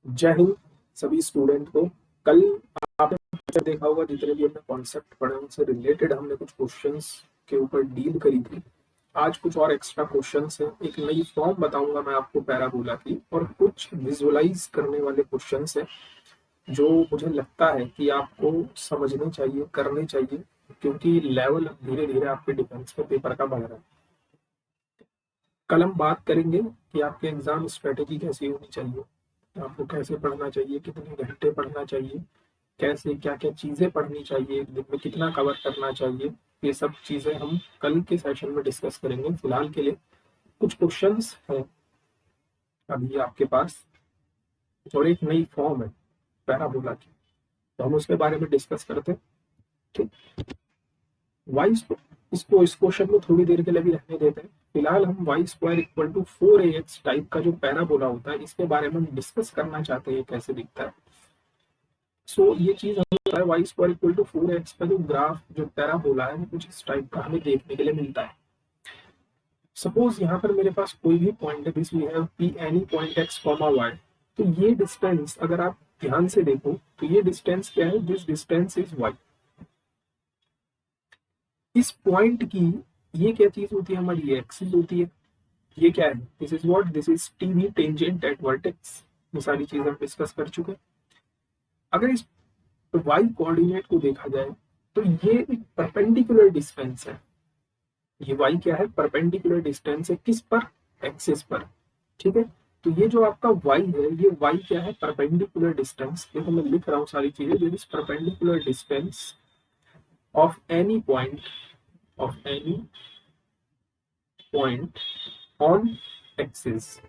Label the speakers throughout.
Speaker 1: जय हिंद सभी स्टूडेंट को। कल आपने पिक्चर देखा होगा, जितने भी हमने कॉन्सेप्ट पढ़े उनसे रिलेटेड हमने कुछ क्वेश्चंस के ऊपर डील करी थी। आज कुछ और एक्स्ट्रा क्वेश्चंस हैं, एक नई फॉर्म बताऊंगा मैं आपको पैराबोला की, और कुछ विजुअलाइज करने वाले क्वेश्चंस हैं जो मुझे लगता है कि आपको समझने चाहिए, करने चाहिए, क्योंकि लेवल धीरे धीरे आपके डिफेंस के पेपर का बढ़ रहा है। कल हम बात करेंगे कि आपके एग्जाम स्ट्रेटेजी कैसी होनी चाहिए, आपको कैसे पढ़ना चाहिए, कितने घंटे पढ़ना चाहिए, कैसे क्या क्या चीजें पढ़नी चाहिए, एक दिन में कितना कवर करना चाहिए। ये सब चीजें हम कल के सेशन में डिस्कस करेंगे। फिलहाल के लिए कुछ क्वेश्चंस हैं अभी आपके पास, और एक नई फॉर्म है पैराबोला की, तो हम उसके बारे में डिस्कस करते हैं। ठीक, वाई इसको इस क्वेश्चन को थोड़ी देर के लिए भी रहने देते हैं। फिलहाल हम y square equal to 4ax type का जो पैराबोला होता है, इसके बारे में हम डिस्कस करना चाहते हैं कैसे दिखता है। सो ये चीज हमें पता है, Y square equal to 4x का जो ग्राफ, जो पैराबोला है, वो कुछ इस टाइप का हमें देखने के लिए मिलता है। सपोज यहाँ पर मेरे पास कोई भी पॉइंट है, this we have P any point x comma y, तो ये डिस्टेंस अगर आप ध्यान से देखो तो ये डिस्टेंस क्या है, दिस डिस्टेंस इज y। इस पॉइंट की ये क्या चीज होती है, हमारी ये एक्सिस होती है। ये क्या है, this is what, this is TV tangent at vertex. ये सारी चीज हम डिस्कस कर चुके हैं। अगर इस वाई कोऑर्डिनेट को देखा जाए तो ये एक परपेंडिकुलर डिस्टेंस है। ये वाई क्या है, परपेंडिकुलर डिस्टेंस है, किस पर, एक्सिस पर। ठीक है, तो ये जो आपका वाई है, ये वाई क्या है, परपेंडिकुलर डिस्टेंस। देखो मैं लिख रहा हूँ सारी चीजें, this is perpendicular distance of any point, of any point on axis,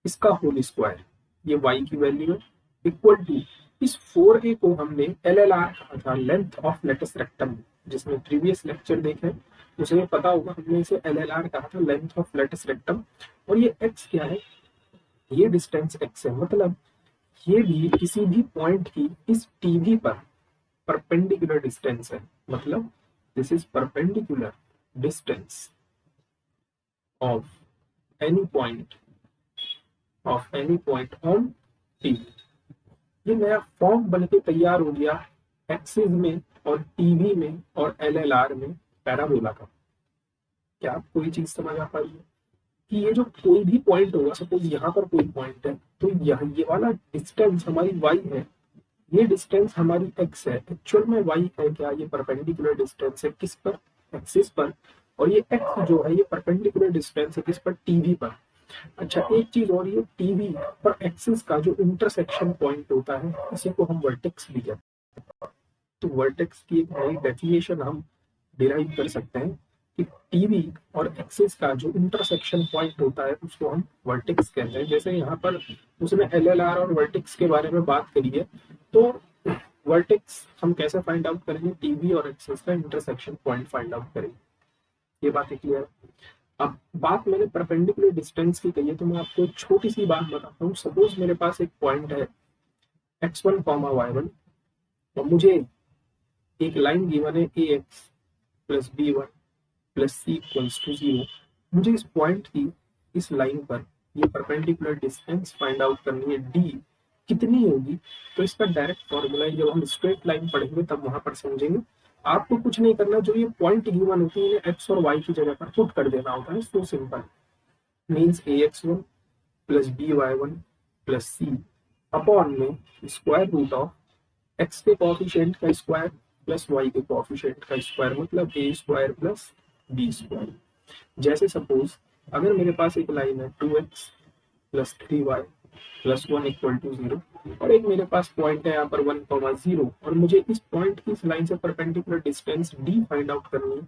Speaker 1: इसका होल स्क्वायर, ये y की वैल्यू है, इक्वल टू इस 4a को हमने LLR कहा था, लेंथ ऑफ लेटस रेक्टम। जिसमें प्रीवियस लेक्चर देखे उसे पता होगा, हमने इसे LLR कहा था, लेंथ ऑफ लेटस रेक्टम। और ये x क्या है, ये डिस्टेंस x है, मतलब ये भी किसी भी पॉइंट की इस TV पर परपेंडिकुलर डिस्टेंस है। मतलब this is perpendicular distance of any point, of any point on TV. ये नया फॉर्म बनके तैयार हो गया एक्सिस में और टीवी में और LLR में पैराबोला का। क्या आपको ये चीज समझ आ पाई है कि ये जो कोई भी पॉइंट होगा, सपोज यहाँ पर कोई पॉइंट है, तो ये वाला डिस्टेंस हमारी y है, ये डिस्टेंस हमारी x है। एक्चुअल में y है क्या, ये परपेंडिकुलर डिस्टेंस है किस पर, एक्सिस पर। और ये x जो है, ये परपेंडिकुलर डिस्टेंस है किस पर, टीवी पर। अच्छा, एक चीज और, ये टीवी और एक्सिस का जो इंटरसेक्शन पॉइंट होता है, इसी को हम वर्टेक्स भी कहते हैं। तो वर्टेक्स की एक नई डेफिनेशन हम डिराइव कर सकते हैं कि टीवी और एक्सिस का जो इंटरसेक्शन पॉइंट होता है, उसको हम वर्टेक्स कहते हैं। जैसे यहाँ पर उसने LLR और वर्टेक्स के बारे में बात करी है, तो वर्टेक्स हम कैसे फाइंड आउट करेंगे, टीवी और एक्सिस का इंटरसेक्शन पॉइंट फाइंड आउट करेंगे। ये बात क्लियर है। अब बात मैंने परपेंडिकुलर डिस्टेंस की कही है, तो मैं आपको एक छोटी सी बात बताता हूँ। सपोज मेरे पास एक पॉइंट है x1 कॉमा y1, और मुझे एक लाइन गिवन है ax plus b1 plus c equals to 0। मुझे इस पॉइंट की, इस लाइन पर ये परपेंडिकुलर डिस्टेंस फाइंड आउट करनी है, d कितनी होगी। तो इसका डायरेक्ट फॉर्मूला है, जब हम स्ट्रेट लाइन पढ़ेंगे तब वहां पर समझेंगे। आपको कुछ नहीं करना, जो ये पॉइंट गिवन होती है एक्स और वाई की जगह पर पुट कर देना होता है। So simple, means ax1 plus by1 plus c upon में स्क्वायर रूट ऑफ x के कोएफिशिएंट का स्क्वायर प्लस y के कोएफिशिएंट का स्क्वायर, मतलब a square plus b square. जैसे सपोज अगर मेरे पास एक लाइन है 2x plus 3y plus 1 equal to 0, और एक मेरे पास पॉइंट है यहाँ पर 1,0, और मुझे इस पॉइंट की इस लाइन से perpendicular distance d find out करनी है।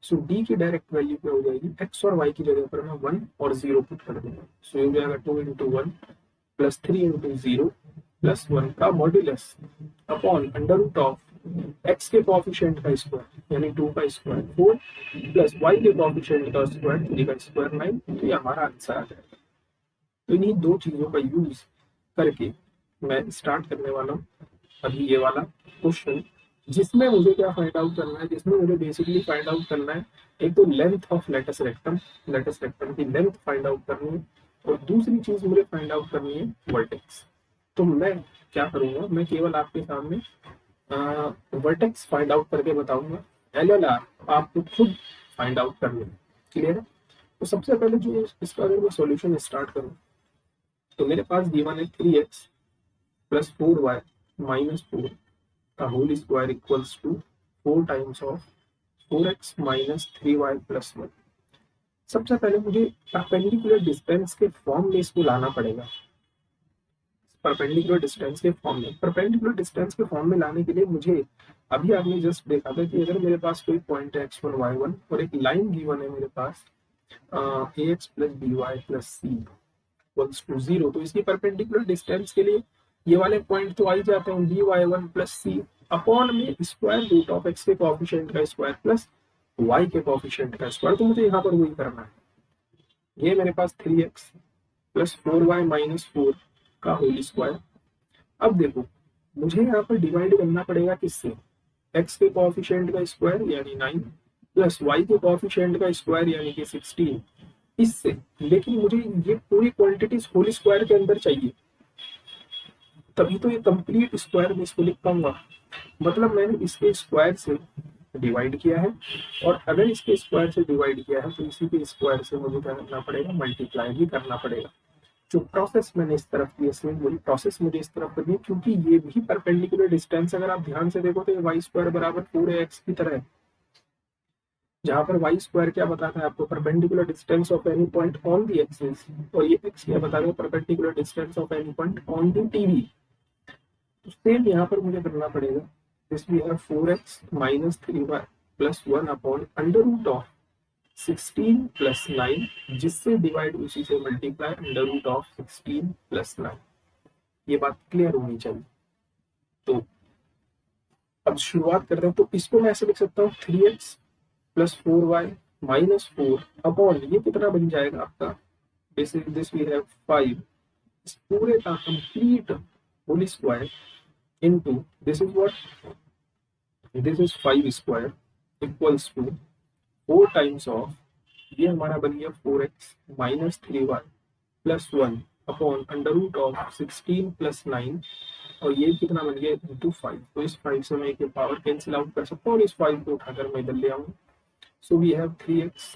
Speaker 1: सो डी की डायरेक्ट वैल्यू क्या हो जाएगी, एक्स और वाई की जगह पर मैं 1 और 0 पुट कर दूंगा। सो ये हो जाएगा 2 इंटू 1 प्लस 3 इंटू 0 प्लस 1 का modulus upon under root of x के कोएफिशिएंट का स्क्वायर यानी 2 का स्क्वायर 4 प्लस वाई के कोएफिशिएंट का स्क्वायर 3 का स्क्वायर 9। तो ये हमारा आंसर आ जाएगा। तो इन्हीं दो चीजों का यूज करके मैं स्टार्ट करने वाला हूँ अभी ये वाला क्वेश्चन, जिसमें मुझे क्या फाइंड आउट करना है, जिसमें मुझे बेसिकली फाइंड आउट करना है एक तो length of latus rectum, latus rectum की लेंथ फाइंड आउट करनी है, और दूसरी चीज मुझे फाइंड आउट करनी है वर्टेक्स। तो मैं क्या करूंगा, मैं केवल आपके सामने वर्टेक्स फाइंड आउट करके बताऊंगा, एलएलआर आपको खुद फाइंड आउट करनी है। क्लियर है? तो सबसे पहले जो इसका अगर मैं सॉल्यूशन स्टार्ट करूं, तो मेरे पास गिवन है 3x प्लस 4y माइनस 4 का whole square equals to 4 times of 4x minus 3y plus 1। सबसे पहले मुझे परपेंडिकुलर डिस्टेंस के फॉर्म में इसको लाना पड़ेगा। परपेंडिकुलर डिस्टेंस के फॉर्म में, परपेंडिकुलर डिस्टेंस के फॉर्म में लाने के लिए मुझे, अभी आपने जस्ट देखा था कि अगर मेरे पास कोई पॉइंट है x1 y1 और एक लाइन गिवन है मेरे पास ax plus by plus c equals to 0, तो इसकी परपेंडिकुलर डिस्टेंस के लिए ये वाले पॉइंट तो आ ही जाते हैं, by1 प्लस c अपॉन में स्क्वायर रूट ऑफ x के कोएफिशिएंट का स्क्वायर प्लस y के कोएफिशिएंट का स्क्वायर। तो मुझे यहाँ पर वही करना है। ये मेरे पास 3x प्लस 4y माइनस 4 का होल स्क्वायर। अब देखो मुझे यहाँ पर डिवाइड करना पड़ेगा किससे, x के कोएफिशिएंट का स्क्वायर यानी 9 प्लस y के कोएफिशिएंट का स्क्वायर यानी कि 16 इससे। लेकिन मुझे ये पूरी क्वांटिटीज होल स्क्वायर के अंदर चाहिए, तभी तो ये कंप्लीट स्क्वायर में इसको लिख पाऊंगा। मतलब मैंने इसके स्क्वायर से डिवाइड किया है, और अगर इसके स्क्वायर से डिवाइड किया है तो इसी के स्क्वायर से मुझे क्या करना पड़ेगा, मल्टीप्लाई भी करना पड़ेगा। जो प्रोसेस मैंने इस तरफ की है वही प्रोसेस मुझे इस तरफ करनी है, क्योंकि ये भी परपेंडिकुलर डिस्टेंस अगर आप ध्यान से देखो तो ये वाई स्क्वायर बराबर 4ax की तरह है, जहां पर वाई स्क्वायर क्या बताता है आपको, perpendicular distance of any point on the axis, और ये एक्स क्या बताता है, perpendicular distance of any point on the TV. तो सेम यहाँ पर मुझे करना पड़ेगा, this we have 4x minus 3y plus 1 upon under root of 16 plus 9, जिससे डिवाइड उसी से multiply under root of 16 plus 9। ये बात क्लियर होनी चाहिए। तो अब शुरुआत करते हैं। तो इसको मैं ऐसे लिख सकता हूँ 3x plus 4y minus 4 upon ये कितना बन जाएगा आपका, दिस वी हैव 5, इस पूरे का complete whole square into this is what, this is 5 square equals to 4 times of, ये हमारा बन गया 4x minus 3y plus 1 upon under root of 16 plus 9, और ये कितना बन गया इंटू 5। तो इस 5 से मैं एक पावर कैंसिल आउट कर सकता हूँ, और इस 5 को उठाकर मैं इधर ले आऊंगा। So we have 3x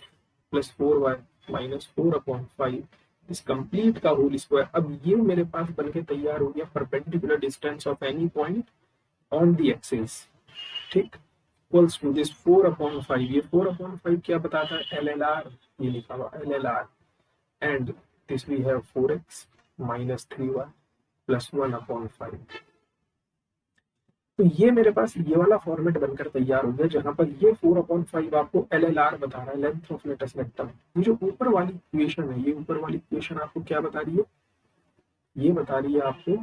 Speaker 1: plus 4y minus 4 upon 5 इस कंप्लीट का होल स्क्वायर। अब ये मेरे पास बनके तैयार हो गया perpendicular distance of any point on the axis, ठीक, इक्वल्स टू दिस 4 अपॉन 5। ये 4 अपॉन 5 क्या बताता है, LLR, ये लिखा हुआ LLR, and this we have 4x minus 3y plus 1 upon 5। तो ये मेरे पास ये वाला फॉर्मेट बनकर तैयार हो गया, जहां पर ये 4/5 आपको LLR बता रहा है, लेंथ ऑफ लेटेस्ट रेक्टम। ये जो ऊपर वाली इक्वेशन है, ये ऊपर वाली इक्वेशन आपको क्या बता रही है, ये बता रही है आपको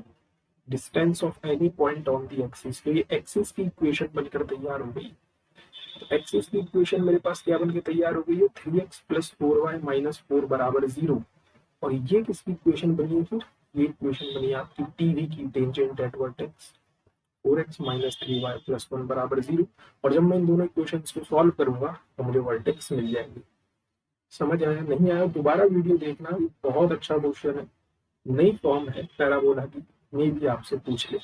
Speaker 1: distance of any point on the axis. तो ये एक्सिस की इक्वेशन बनकर तैयार हो गई। तो एक्सिस की इक्वेशन मेरे पास क्या बनकर तैयार हो गई है, 3x प्लस 4y माइनस 4 बराबर 0। और ये किसकी इक्वेशन बनी है फिर, ये इक्वेशन बनी है आपकी टीवी की, tangent at vertex 4x minus 3y plus 1 बराबर 0। और जब मैं इन दोनों इक्वेशंस को सॉल्व करूंगा तो मुझे वर्टेक्स मिल जाएंगे। समझ आया? नहीं आया दोबारा वीडियो देखना, बहुत अच्छा क्वेश्चन है, नई फॉर्म है पैराबोला की, मैं भी आपसे पूछ ले,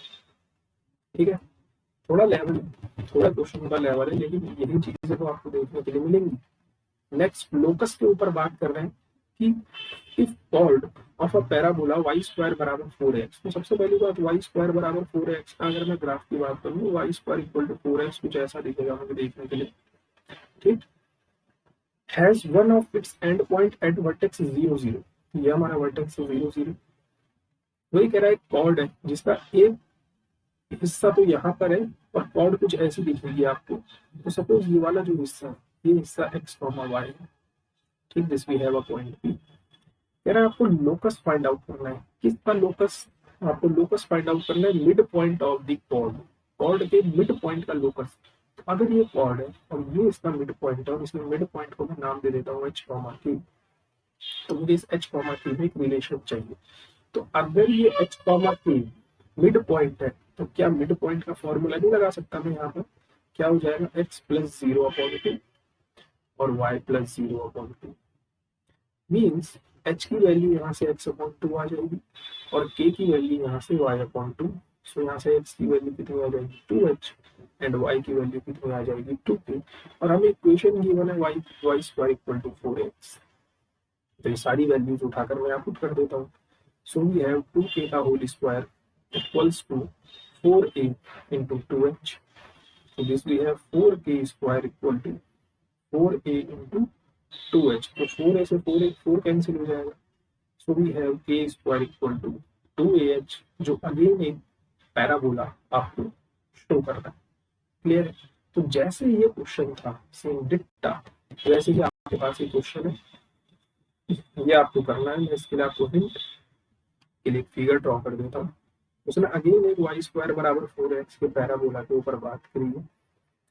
Speaker 1: ठीक है। थोड़ा लेवल, थोड़ा क्वेश्चन का लेवल है, लेकिन यही चीजें तो आपको देखने के लिए मिलेंगी। नेक्स्ट लोकस के ऊपर बात कर रहे हैं कि if called of a parabola y square बराबर 4x। तो सबसे पहली बात, y स्क्वायर बराबर 4x का अगर मैं ग्राफ की बात करूँ, y square equal to 4x कुछ ऐसा दिखेगा मुझे देखने के लिए, ठीक। Has one of its and point eight vertex 0 0, ये हमारा वर्टेक्स 0 0। वही कह रहा है कॉर्ड है जिसका एक हिस्सा तो यहाँ पर है और कॉर्ड कुछ ऐसी दिखेगी आपको। तो सपोज ये वाला जो हिस्सा है, ये हिस्सा x, y है, ठीक। This we have a point P। कह रहा है आपको लोकस फाइंड आउट करना है। किसका लोकस? आपको लोकस फाइंड आउट करना है mid point of the chord, chord के मिड पॉइंट का लोकस। तो अगर ये कॉर्ड है और ये इसका मिड पॉइंट है, और इसमें मिड पॉइंट को मैं नाम दे देता हूँ h, k, तो मुझे इस h, k में एक रिलेशन चाहिए। तो अगर ये h, k मिड पॉइंट है, तो क्या मिड पॉइंट का फॉर्मूला नहीं लगा सकता मैं यहाँ पर? क्या हो जाएगा, x प्लस 0/2 और y प्लस 0/2 मीन्स h की वैल्यू यहाँ से x/2 आ जाएगी और k की वैल्यू यहाँ से y/2। सो यहाँ से x की वैल्यू कितनी आ जाएगी 2h एंड y की वैल्यू कितनी आ जाएगी 2k। और हमें इक्वेशन गिवन है y square equal to 4x। तो ये सारी वैल्यूज उठाकर मैं यहाँ पुट कर देता हूँ। सो वी हैव 2k का whole square equals to 4a into 2h। So this we have 4k square equal to 4a into 2h। तो 4a से 4 कैंसिल हो जाएगा। So we have k square equal to 2ah जो again एक parabola आपको show करता है। Clear है? तो जैसे ये क्वेश्चन था सेम डिट्टा वैसे ही आपके पास एक क्वेश्चन है, ये आपको करना है। मैं इसके लिए आपको हिंट के लिए फिगर ड्रॉ कर देता हूँ। उसने अगेन एक वाई स्क्वायर बराबर 4x के पैराबोला के ऊपर बात करी है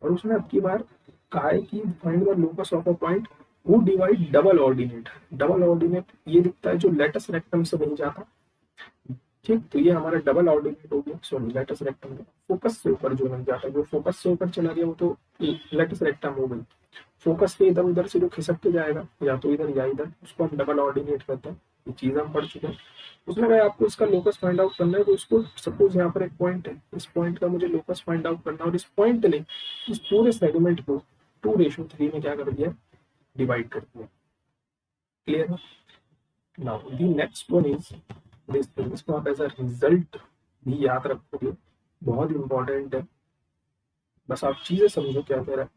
Speaker 1: और उसने अब की बार कहा है कि find the locus of a point who divide double ordinate. Double ordinate ये दिखता है जो लेटस रेक्टम से बन जाता। ठीक, तो ये हमारा डबल ऑर्डिनेट हो गया, सॉरी लेटस रेक्टम फोकस से ऊपर जो बन जाता है, जो फोकस से ऊपर चला गया वो तो लेटस रेक्टम हो गई। फोकस के इधर उधर से जो खिसक के जाएगा या तो इधर या इधर, उसको हम डबल ऑर्डिनेट करते हैं। ये चीज हम पढ़ चुके हैं। उसने कहा आपको इसका लोकस फाइंड आउट करना है, तो इसको सपोज यहाँ पर एक पॉइंट है, इस पॉइंट का मुझे लोकस फाइंड आउट करना है और इस पॉइंट ने इस पूरे सेगमेंट को 2:3 में क्या कर दिया, डिवाइड कर दिया। क्लियर है? Now the next one is this thing. इसको आप एज अ रिजल्ट भी याद रखोगे, बहुत इंपॉर्टेंट है। बस आप चीजें समझो क्या कह रहा है।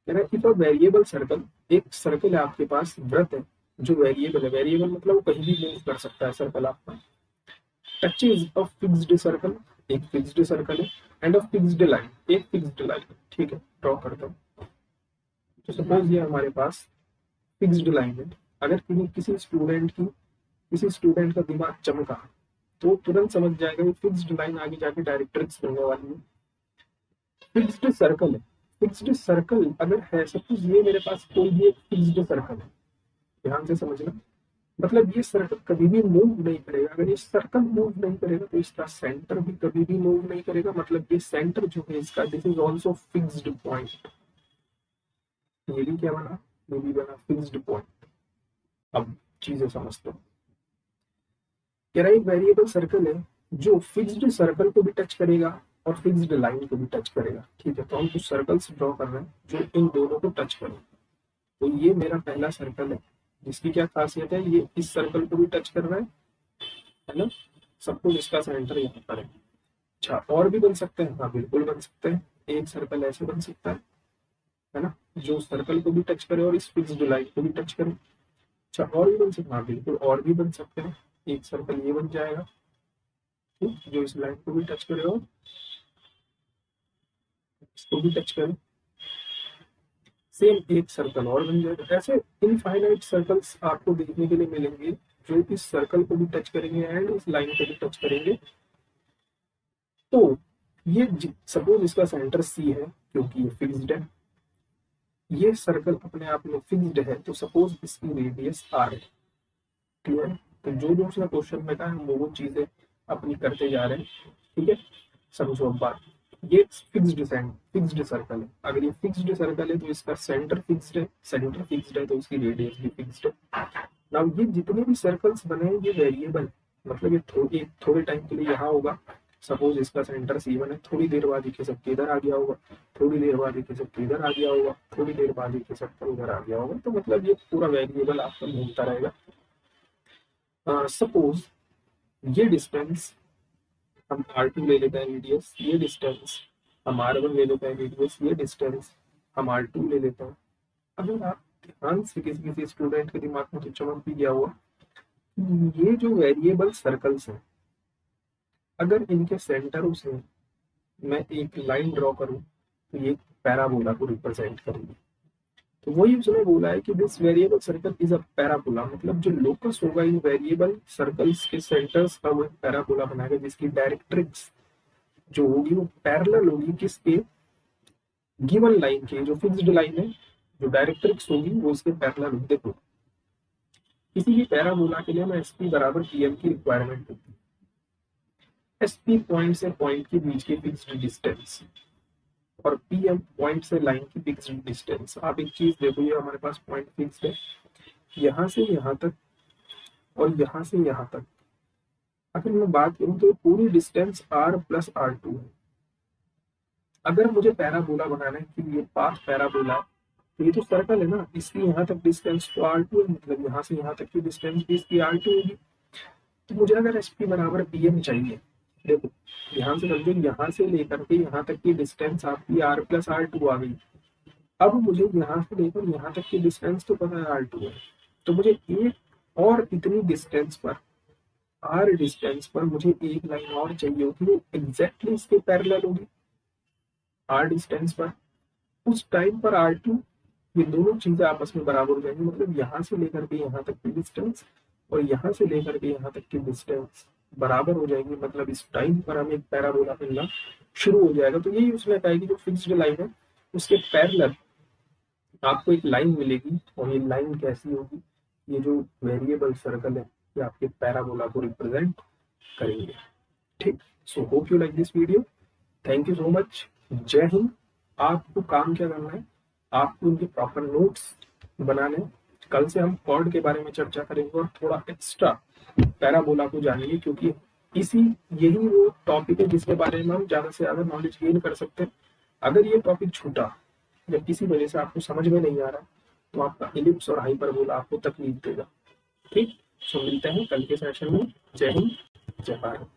Speaker 1: कह रहा है इफ अ वेरिएबल सर्कल, एक सर्कल है आपके पास, वृत्त है जो वेरिएबल है। वेरिएबल मतलब वो कहीं भी मूव कर सकता है सर्कल आपका। टचेज अ फिक्स्ड सर्कल, एक फिक्स्ड सर्कल है, एंड अ फिक्स्ड लाइन, एक फिक्स्ड लाइन। ठीक है, ड्रॉ करता हूँ। तो सपोज ये हमारे पास फिक्स्ड लाइन है। अगर किसी स्टूडेंट का दिमाग चमका तो तुरंत समझ जाएगा कि फिक्स्ड लाइन आगे जाके डायरेक्ट्रिक्स बनने वाली है। फिक्स्ड सर्कल है, फिक्स्ड सर्कल अगर है, सपोज ये मेरे पास कोई भी एक फिक्स्ड सर्कल है, ध्यान से समझना। मतलब ये सर्कल कभी भी मूव नहीं करेगा। अगर ये सर्कल मूव नहीं करेगा तो इसका सेंटर भी कभी भी मूव नहीं करेगा। मतलब ये सेंटर जो है इसका, this is also fixed point. ये भी क्या बना, ये भी बना फिक्स्ड पॉइंट। अब चीजें समझते हो। कह रहा है एक वेरिएबल सर्कल है जो फिक्स्ड सर्कल को भी टच करेगा और फिक्स्ड लाइन को भी टच करेगा। ठीक है, तो हम कुछ सर्कल्स ड्रॉ कर रहे हैं जो इन दोनों को टच करें। तो ये मेरा पहला सर्कल है जिसकी क्या खासियत है, ये इस सर्कल को भी टच कर रहा है ना। सबको इसका सेंटर यहाँ पर है। अच्छा, और भी बन सकते हैं? हाँ बिल्कुल बन सकते हैं। एक सर्कल ऐसे बन सकता है ना, जो सर्कल को भी टच करे और इस फिक्स्ड लाइन को भी टच करे। अच्छा, और भी बन सकते हैं? हाँ बिल्कुल और भी बन सकते हैं। एक सर्कल ये बन जाएगा, ठीक, जो इस लाइन को भी टच करे और इसको भी टच करे। सेम एक सर्कल और बन जाएगा। ऐसे इनफाइनाइट सर्कल्स आपको देखने के लिए मिलेंगे जो इस सर्कल को भी टच करेंगे एंड इस लाइन को भी टच करेंगे। तो ये सपोज इसका सेंटर सी है क्योंकि ये फिक्स्ड है, ये सर्कल अपने आप में फिक्स्ड है, तो सपोज इसकी रेडियस आर है। क्लियर है? तो जो जो उसने क्वेश्चन में कहा हम वो चीजें अपनी करते जा रहे हैं। ठीक है, समझो अब बात। ये फिक्स्ड सर्कल है। अगर ये फिक्स्ड सर्कल है तो इसका सेंटर फिक्स्ड है, सेंटर फिक्स्ड है तो इसकी रेडियस भी फिक्स्ड है। नाउ ये जितने भी सर्कल्स बने हैं ये वेरिएबल, मतलब ये थोड़े टाइम के लिए यहाँ होगा। सपोज इसका सेंटर C1 है, थोड़ी देर बाद ये खिसक के इधर आ गया होगा, थोड़ी देर बाद ये खिसक के इधर आ गया होगा, थोड़ी देर बाद ये खिसक कर उधर आ गया होगा। तो मतलब ये पूरा वेरिएबल आपका घूमता रहेगा। सपोज ये डिस्टेंस हम R2 ले लेते हैं रेडियस, ये डिस्टेंस हम R1 ले लेते हैं रेडियस, ये डिस्टेंस हम R2 ले लेते हैं। अगर आप ध्यान से किसी स्टूडेंट के दिमाग में तो चमक भी गया हुआ, ये जो वेरिएबल सर्कल्स हैं अगर इनके सेंटरों से मैं एक लाइन ड्रॉ करूं तो ये पैराबोला को रिप्रेजेंट करेगी। तो वही उसने बोला है कि this variable circle is a parabola. मतलब जो लोकस होगा इन वेरिएबल सर्कल्स के सेंटर्स का वो एक पैराबोला बनाएगा जिसकी डायरेक्ट्रिक्स जो होगी वो पैरेलल होगी किसके, गिवन लाइन के, जो फिक्स्ड लाइन है जो डायरेक्ट्रिक्स होगी वो उसके पैरेलल होगी। देखो किसी भी पैराबोला के लिए मैं एसपी बराबर पीएम की रिक्वायरमेंट होती है। एसपी पॉइंट से पॉइंट के बीच की फिक्स्ड डिस्टेंस और पीएम पॉइंट से लाइन की फिक्स्ड डिस्टेंस। आप एक चीज देखो, ये हमारे पास पॉइंट फिक्स है, यहाँ से यहाँ तक और यहाँ से यहाँ तक अगर मैं बात करूँ तो पूरी डिस्टेंस r प्लस r2 है। अगर मुझे पैराबोला बनाना है कि ये पाथ पैराबोला है तो ये तो सर्कल है ना, इसकी यहाँ तक डिस्टेंस तो r2 है, मतलब यहाँ से यहाँ तक की डिस्टेंस भी इसकी r2 होगी। तो मुझे अगर SP बराबर PM चाहिए, देखो ध्यान से समझो, यहाँ से लेकर के यहाँ तक की डिस्टेंस आपकी r प्लस r2 आ गई। अब मुझे यहाँ से लेकर यहाँ तक की डिस्टेंस तो पता है r2 है, तो मुझे एक और इतनी डिस्टेंस पर r डिस्टेंस पर मुझे एक लाइन और चाहिए होगी, वो एग्जैक्टली इसके पैरेलल होगी r डिस्टेंस पर। उस टाइम पर r2 ये दोनों चीजें आपस में बराबर हो जाएंगी, मतलब यहाँ से लेकर के यहाँ तक की डिस्टेंस और यहाँ से लेकर के यहाँ तक की डिस्टेंस बराबर हो जाएंगी, मतलब इस टाइम पर हमें एक पैराबोला मिलना शुरू हो जाएगा। तो यही उसने कहा कि जो फिक्स्ड लाइन है उसके पैरेलल आपको एक लाइन मिलेगी, और ये लाइन कैसी होगी, ये जो वेरिएबल सर्कल है ये आपके पैराबोला को रिप्रेजेंट करेंगे। ठीक, so hope you like this video, thank you so much, जय हिंद। आपको काम क्या करना है, आपको इनके प्रॉपर नोट्स बनाने हैं। कल से हम कॉर्ड के बारे में चर्चा करेंगे और थोड़ा एक्स्ट्रा पैराबोला को जानेंगे, क्योंकि यही वो टॉपिक है जिसके बारे में हम ज्यादा से ज्यादा नॉलेज गेन कर सकते हैं। अगर ये टॉपिक छूटा या किसी वजह से आपको समझ में नहीं आ रहा तो आपका इलिप्स और हाइपरबोला आपको तकलीफ देगा। ठीक, सो मिलते हैं कल के सेशन में। जय हिंद, जय भारत।